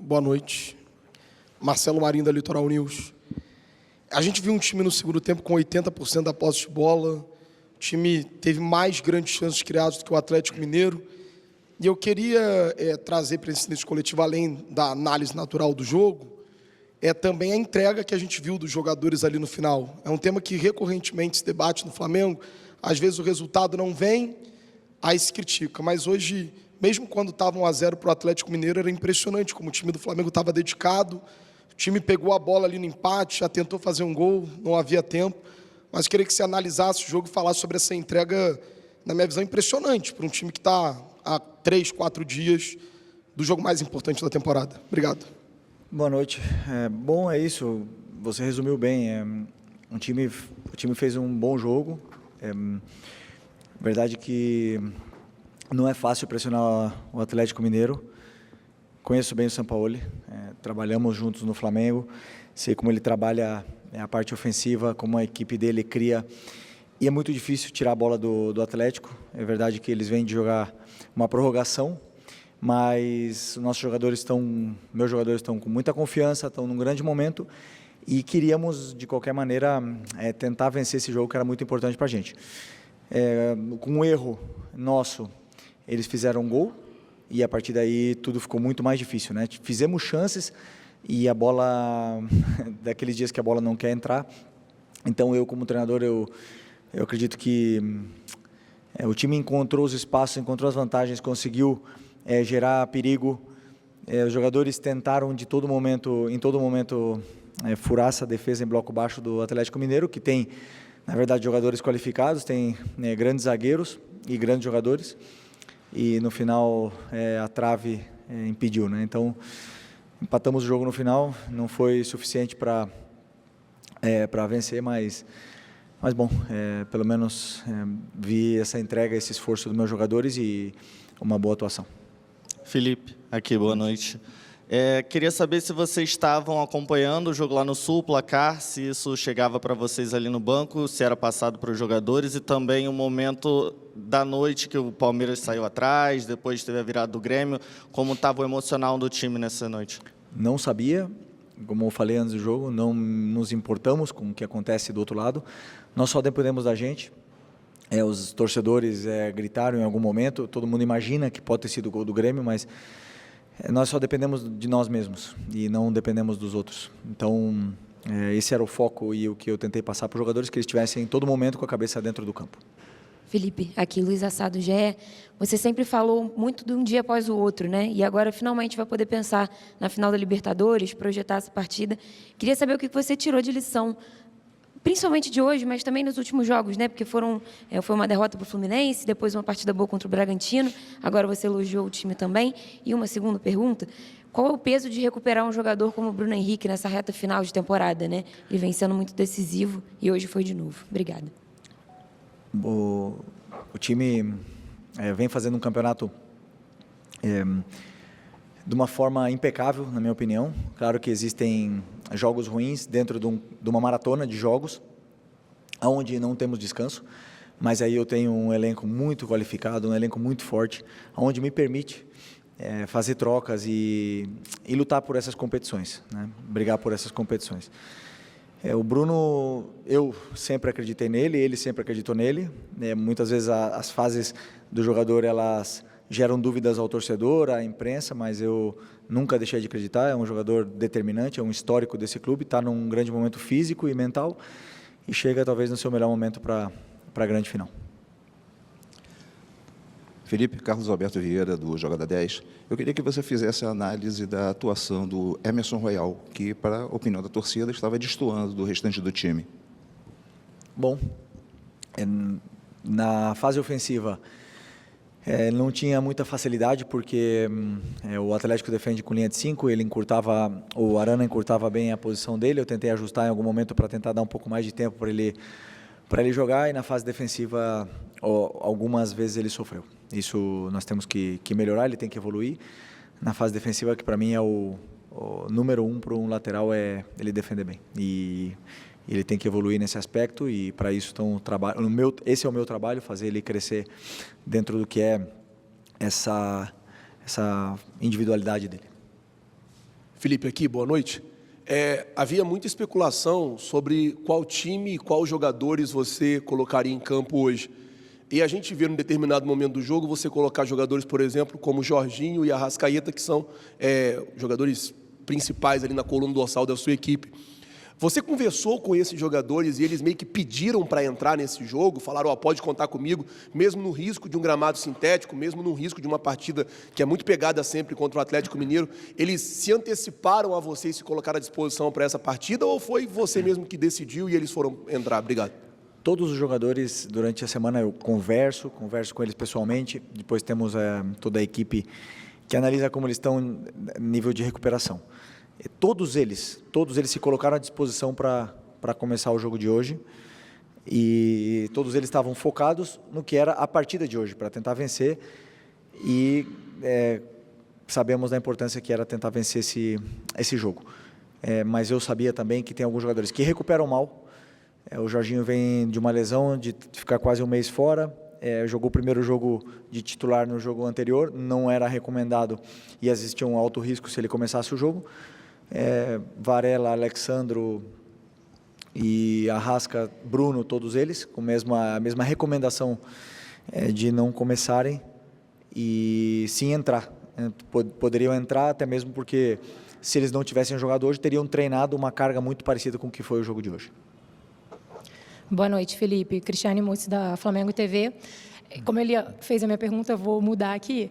Boa noite. Marcelo Marinho, da Litoral News. A gente viu um time no segundo tempo com 80% da posse de bola. O time teve mais grandes chances criadas do que o Atlético Mineiro. E eu queria trazer para esse início coletivo, além da análise natural do jogo, também a entrega que a gente viu dos jogadores ali no final. É um tema que recorrentemente se debate no Flamengo. Às vezes o resultado não vem, aí se critica. Mas hoje, mesmo quando estava 1-0 para o Atlético Mineiro, era impressionante como o time do Flamengo estava dedicado. O time pegou a bola ali no empate, já tentou fazer um gol, não havia tempo. Mas queria que você analisasse o jogo e falasse sobre essa entrega, na minha visão, impressionante para um time que está há 3, 4 dias do jogo mais importante da temporada. Obrigado. Boa noite. Bom, é isso. Você resumiu bem. O time fez um bom jogo. Verdade que não é fácil pressionar o Atlético Mineiro. Conheço bem o Sampaoli. Trabalhamos juntos no Flamengo. Sei como ele trabalha a parte ofensiva, como a equipe dele cria. E é muito difícil tirar a bola do Atlético. É verdade que eles vêm de jogar uma prorrogação, mas meus jogadores estão com muita confiança, estão num grande momento e queríamos, de qualquer maneira, tentar vencer esse jogo que era muito importante para a gente. Com um erro nosso, eles fizeram um gol e a partir daí tudo ficou muito mais difícil, né? Fizemos chances e a bola, daqueles dias que a bola não quer entrar, então eu como treinador, eu acredito que o time encontrou os espaços, encontrou as vantagens, conseguiu gerar perigo. Os jogadores tentaram em todo momento furar essa defesa em bloco baixo do Atlético Mineiro, que tem, na verdade, jogadores qualificados, tem grandes zagueiros e grandes jogadores, e no final a trave impediu, né? Então, empatamos o jogo no final, não foi suficiente para vencer, mas bom, pelo menos vi essa entrega, esse esforço dos meus jogadores e uma boa atuação. Felipe, aqui, boa noite. Queria saber se vocês estavam acompanhando o jogo lá no Sul, o placar, se isso chegava para vocês ali no banco, se era passado para os jogadores e também o momento da noite que o Palmeiras saiu atrás, depois teve a virada do Grêmio, como estava o emocional do time nessa noite? Não sabia, como eu falei antes do jogo, não nos importamos com o que acontece do outro lado, nós só dependemos da gente. Os torcedores gritaram em algum momento, todo mundo imagina que pode ter sido o gol do Grêmio, mas nós só dependemos de nós mesmos e não dependemos dos outros. Então, esse era o foco e o que eu tentei passar para os jogadores, que eles estivessem em todo momento com a cabeça dentro do campo. Felipe, aqui Luiz Assado, GE. Você sempre falou muito de um dia após o outro, né? E agora finalmente vai poder pensar na final da Libertadores, projetar essa partida. Queria saber o que você tirou de lição, principalmente de hoje, mas também nos últimos jogos, né? Porque foi uma derrota para o Fluminense, depois uma partida boa contra o Bragantino, agora você elogiou o time também. E uma segunda pergunta, qual é o peso de recuperar um jogador como o Bruno Henrique nessa reta final de temporada, né? Ele vem sendo muito decisivo e hoje foi de novo. Obrigada. O time vem fazendo um campeonato de uma forma impecável, na minha opinião. Claro que existem jogos ruins dentro de uma maratona de jogos, onde não temos descanso, mas aí eu tenho um elenco muito qualificado, um elenco muito forte, onde me permite fazer trocas e lutar por essas competições, né? Brigar por essas competições. O Bruno, eu sempre acreditei nele, ele sempre acreditou nele. Muitas vezes as fases do jogador, elas geram dúvidas ao torcedor, à imprensa, mas eu nunca deixei de acreditar. É um jogador determinante, é um histórico desse clube, está num grande momento físico e mental e chega talvez no seu melhor momento para a grande final. Felipe, Carlos Alberto Vieira, do Jogada 10. Eu queria que você fizesse a análise da atuação do Emerson Royal, que, para a opinião da torcida, estava destoando do restante do time. Bom, na fase ofensiva, não tinha muita facilidade, porque o Atlético defende com linha de 5, o Arana encurtava bem a posição dele, eu tentei ajustar em algum momento para tentar dar um pouco mais de tempo para ele jogar, e na fase defensiva, algumas vezes ele sofreu. Isso nós temos que melhorar, ele tem que evoluir. Na fase defensiva, que para mim é o número 1 para um lateral, é ele defender bem. E ele tem que evoluir nesse aspecto, e para isso esse é o meu trabalho, fazer ele crescer dentro do que é essa individualidade dele. Felipe aqui, boa noite. Havia muita especulação sobre qual time e quais jogadores você colocaria em campo hoje. E a gente vê, num determinado momento do jogo, você colocar jogadores, por exemplo, como Jorginho e Arrascaeta, que são jogadores principais ali na coluna dorsal da sua equipe. Você conversou com esses jogadores e eles meio que pediram para entrar nesse jogo, falaram, pode contar comigo, mesmo no risco de um gramado sintético, mesmo no risco de uma partida que é muito pegada sempre contra o Atlético Mineiro, eles se anteciparam a você e se colocaram à disposição para essa partida, ou foi você mesmo que decidiu e eles foram entrar? Obrigado. Todos os jogadores, durante a semana, eu converso com eles pessoalmente, depois temos toda a equipe que analisa como eles estão em nível de recuperação. Todos eles se colocaram à disposição para começar o jogo de hoje e todos eles estavam focados no que era a partida de hoje, para tentar vencer e sabemos da importância que era tentar vencer esse jogo. Mas eu sabia também que tem alguns jogadores que recuperam mal. O Jorginho vem de uma lesão, de ficar quase um mês fora. Jogou o primeiro jogo de titular no jogo anterior, não era recomendado e existia um alto risco se ele começasse o jogo. Varela, Alexandro e Arrasca, Bruno, todos eles, com a mesma recomendação de não começarem e sim entrar. Poderiam entrar até mesmo porque, se eles não tivessem jogado hoje, teriam treinado uma carga muito parecida com o que foi o jogo de hoje. Boa noite, Felipe. Cristiane Mussi, da Flamengo TV. Como ele fez a minha pergunta, eu vou mudar aqui.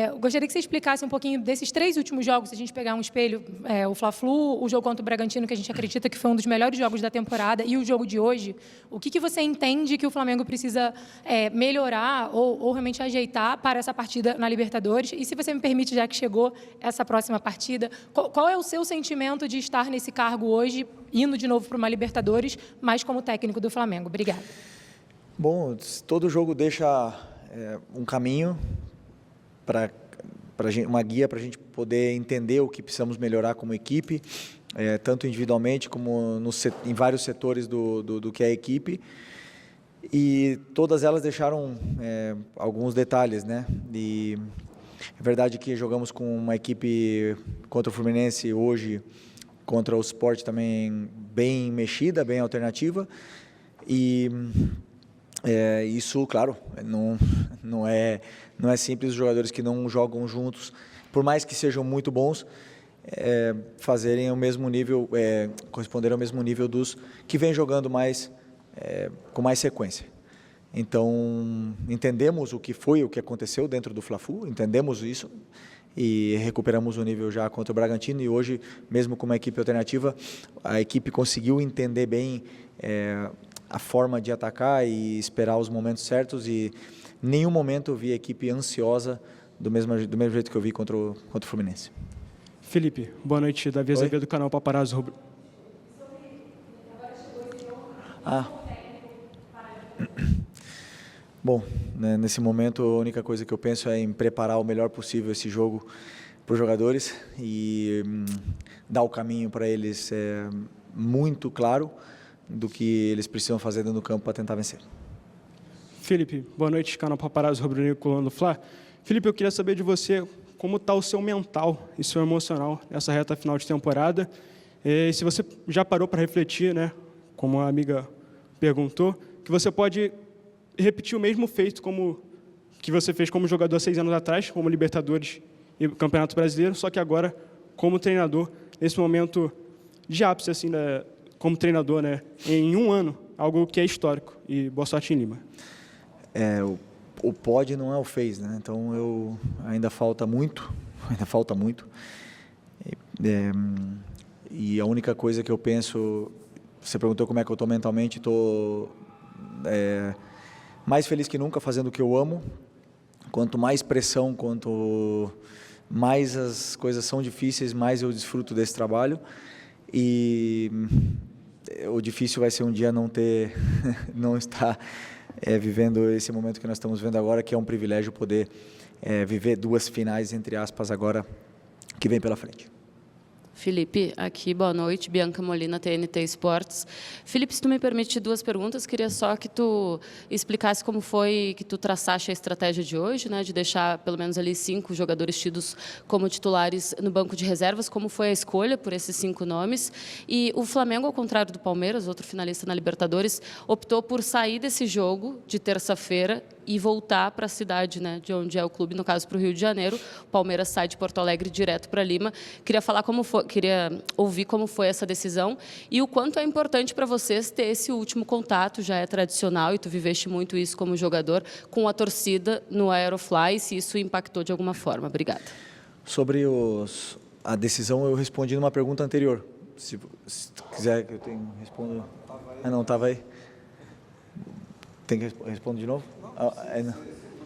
Eu gostaria que você explicasse um pouquinho desses 3 últimos jogos, se a gente pegar um espelho, o Fla-Flu, o jogo contra o Bragantino, que a gente acredita que foi um dos melhores jogos da temporada, e o jogo de hoje. O que você entende que o Flamengo precisa melhorar ou realmente ajeitar para essa partida na Libertadores? E se você me permite, já que chegou essa próxima partida, qual é o seu sentimento de estar nesse cargo hoje, indo de novo para uma Libertadores, mas como técnico do Flamengo? Obrigada. Bom, todo jogo deixa um caminho, uma guia para a gente poder entender o que precisamos melhorar como equipe, tanto individualmente como em vários setores do que é a equipe. E todas elas deixaram alguns detalhes, né? E é verdade que jogamos com uma equipe contra o Fluminense hoje, contra o Sport também bem mexida, bem alternativa. E isso, claro, não é simples. Os jogadores que não jogam juntos, por mais que sejam muito bons, fazerem o mesmo nível, corresponderem ao mesmo nível dos que vêm jogando com mais sequência. Então, entendemos o que aconteceu dentro do Fla-Flu, entendemos isso e recuperamos o nível já contra o Bragantino, e hoje, mesmo com uma equipe alternativa, a equipe conseguiu entender bem a forma de atacar e esperar os momentos certos, e em nenhum momento eu vi a equipe ansiosa do mesmo jeito que eu vi contra o Fluminense. Felipe, boa noite. Davi Azevedo, do canal Paparazzo Rubro. Bom, né, nesse momento a única coisa que eu penso é em preparar o melhor possível esse jogo para os jogadores e dar o caminho para eles muito claro do que eles precisam fazer dentro do campo para tentar vencer. Felipe, boa noite, canal Paparazzo Rubro Negro, coluna do Fla. Felipe, eu queria saber de você como está o seu mental e seu emocional nessa reta final de temporada. E se você já parou para refletir, né, como a amiga perguntou, que você pode repetir o mesmo feito que você fez como jogador 6 anos atrás, como Libertadores e Campeonato Brasileiro, só que agora como treinador, nesse momento de ápice, assim, né, como treinador, né, em um ano, algo que é histórico. E boa sorte em Lima. O pode não é o fez, né? Então ainda falta muito. E a única coisa que eu penso, você perguntou como é que eu estou mentalmente, estou mais feliz que nunca fazendo o que eu amo. Quanto mais pressão, quanto mais as coisas são difíceis, mais eu desfruto desse trabalho. E o difícil vai ser um dia não estar vivendo esse momento que nós estamos vendo agora, que é um privilégio poder viver 2 finais, entre aspas, agora, que vem pela frente. Felipe, aqui, boa noite. Bianca Molina, TNT Esportes. Felipe, se tu me permite 2 perguntas, queria só que tu explicasse como foi que tu traçaste a estratégia de hoje, né, de deixar pelo menos ali 5 jogadores tidos como titulares no banco de reservas, como foi a escolha por esses 5 nomes. E o Flamengo, ao contrário do Palmeiras, outro finalista na Libertadores, optou por sair desse jogo de terça-feira e voltar para a cidade, né, de onde é o clube, no caso para o Rio de Janeiro. O Palmeiras sai de Porto Alegre direto para Lima. Queria ouvir como foi essa decisão e o quanto é importante para vocês ter esse último contato, já é tradicional e tu viveste muito isso como jogador, com a torcida no Aerofly, se isso impactou de alguma forma. Obrigada. Sobre a decisão, eu respondi numa pergunta anterior. Se quiser que eu respondo... Ah, não, estava aí. Tem que responder de novo?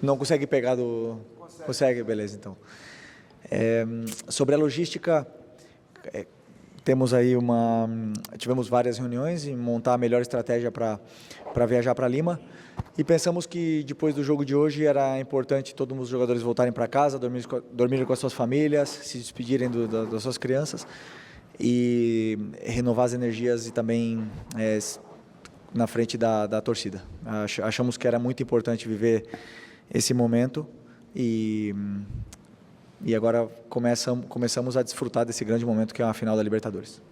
Não consegue pegar do... Consegue, beleza, então. Sobre a logística, tivemos várias reuniões em montar a melhor estratégia para viajar para Lima e pensamos que depois do jogo de hoje era importante todos os jogadores voltarem para casa, dormirem com as suas famílias, se despedirem das suas crianças e renovar as energias e também na frente da torcida. Achamos que era muito importante viver esse momento e agora começamos a desfrutar desse grande momento que é a final da Libertadores.